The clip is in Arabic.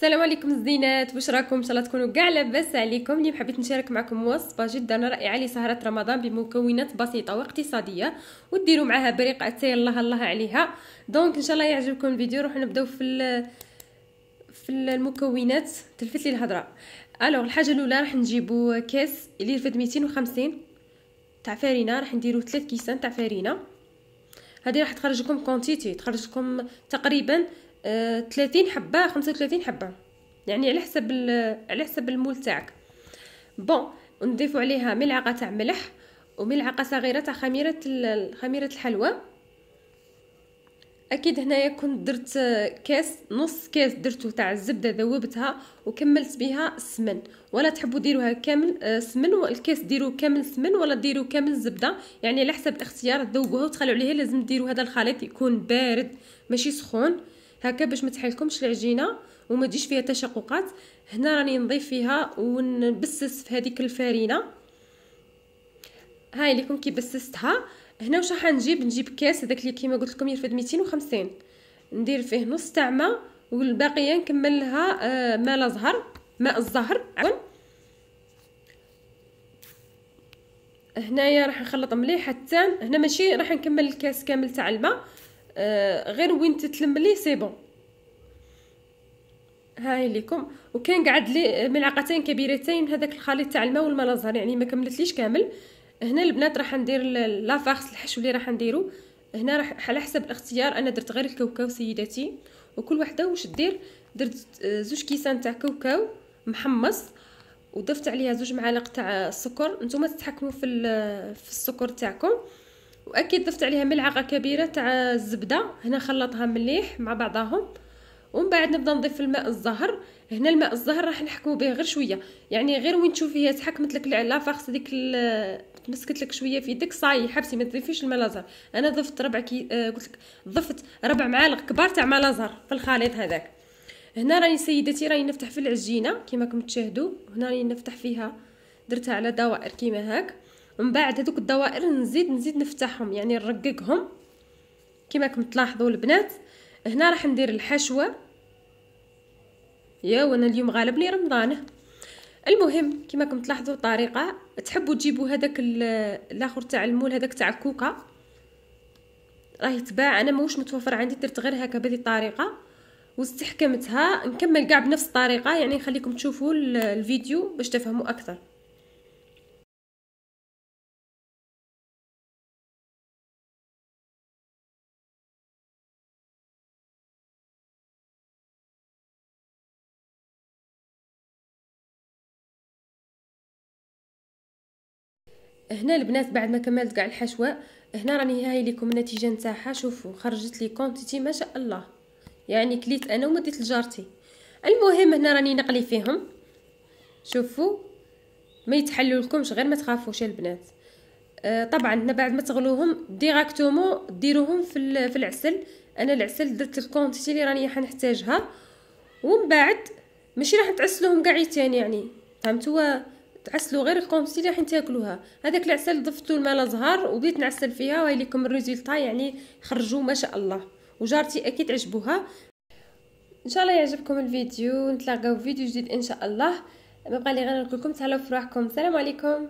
السلام عليكم الزينات، واش راكم؟ ان شاء الله تكونوا كاع لاباس عليكم. اليوم حبيت نشارك معكم وصفه جدا رائعه لسهره رمضان بمكونات بسيطه واقتصاديه، وديروا معها بريقه الله الله عليها. دونك ان شاء الله يعجبكم الفيديو. نروح نبداو في المكونات. تلفت لي الهضره. الوغ الحاجه الاولى راح نجيبوا كاس اللي يرفد 250 تاع فرينه. راح نديروا 3 كيسان تاع فرينه. هذه راح تخرج لكم كونتيتي، تخرج لكم تقريبا 30 حبه 35 حبه، يعني على حسب المول تاعك. بون، نضيفوا عليها ملعقه تاع ملح وملعقه صغيره تاع خميره الحلوى. اكيد هنايا كنت درت نص كاس درتو تاع الزبده، ذوبتها وكملت بها السمن. ولا تحبوا ديروها كامل سمن والكاس ديروا كامل سمن، ولا ديروا كامل زبده، يعني على حسب الاختيار. تذوبوها وتخلوا عليها. لازم ديروا هذا الخليط يكون بارد ماشي سخون، هكا باش ما تحلكمش العجينه وما تجيش فيها تشققات. هنا راني نضيف فيها ونبسس في هذيك الفرينه. هاي ليكم كي بسستها. هنا واش راح نجيب كاس هذاك اللي كيما قلت لكم يرفد 250، ندير فيه نص تاع ماء والباقيه نكمل لها ماء الزهر عفوا. هنايا راح نخلط مليح حتى هنا ماشي راح نكمل الكاس كامل تاع الماء، غير وين تتلم لي سي بون. هاي ليكم. وكان قعد لي ملعقتين كبيرتين من هذاك الخليط تاع الماء والماء الازهر، يعني ما كملتليش كامل. هنا البنات راح ندير لافارس الحشو اللي راح نديرو. هنا راح على حسب الاختيار. انا درت غير الكاوكاو سيداتي، وكل وحده واش دير. درت 2 كيسان تاع كاوكاو محمص، وضفت عليها 2 معالق تاع السكر. نتوما تتحكموا في السكر تاعكم. واكيد ضفت عليها ملعقه كبيره تاع الزبده. هنا خلطها مليح مع بعضهم، ومن بعد نبدا نضيف الماء الزهر. هنا الماء الزهر راح نحكموا به غير شويه، يعني غير وين تشوفي هي تحكمت لك لافاخس ديك تمسكت لك شويه في يدك صاي حبسي ما تضيفيش الماء الازهر. انا ضفت قلت لك ضفت 4 معالق كبار تاع ماء الازهر في الخليط هذاك. هنا راني سيدتي راني نفتح في العجينه كيما راكم تشاهدوا. هنا راني نفتح فيها، درتها على دوائر كيما هاك. ومن بعد هذوك الدوائر نزيد نفتحهم، يعني نرققهم كيما راكم تلاحظوا البنات. هنا راح ندير الحشوه. وانا اليوم غالبني رمضان. المهم كيما راكم تلاحظوا الطريقه. تحبوا تجيبوا هذاك الاخر تاع المول هذاك تاع كوكا، راه يتباع. انا ماهوش متوفر عندي، درت غير هكا بهذه الطريقه واستحكمتها. نكمل كاع بنفس الطريقه، يعني نخليكم تشوفوا الفيديو باش تفهموا اكثر. هنا البنات بعد ما كملت كاع الحشوه، هنا راني هاي لكم النتيجه نتاعها. شوفوا خرجت لي كونتيتي ما شاء الله، يعني كليت انا ومديت لجارتي. المهم هنا راني نقلي فيهم. شوفوا ما يتحلوا لكمش، غير ما تخافوش البنات. طبعا بعد ما تغلوهم ديراكتومون ديروهم في العسل. انا العسل درت الكونتيتي اللي راني حنحتاجها، ومن بعد ماشي راح تعسلوهم قاعيتين، يعني فهمتوا؟ تعسلوا غير الكونتيتي اللي راح تاكلوها. هذاك العسل ضفتو الماء الازهر وبديت نعسل فيها، وهاي لكم الريزلتا، يعني خرجوا ما شاء الله. وجارتي اكيد عجبوها. ان شاء الله يعجبكم الفيديو. نتلاقاو في فيديو جديد ان شاء الله. ما بقى لي غير نقول لكم تهلاو في روحكم. السلام عليكم.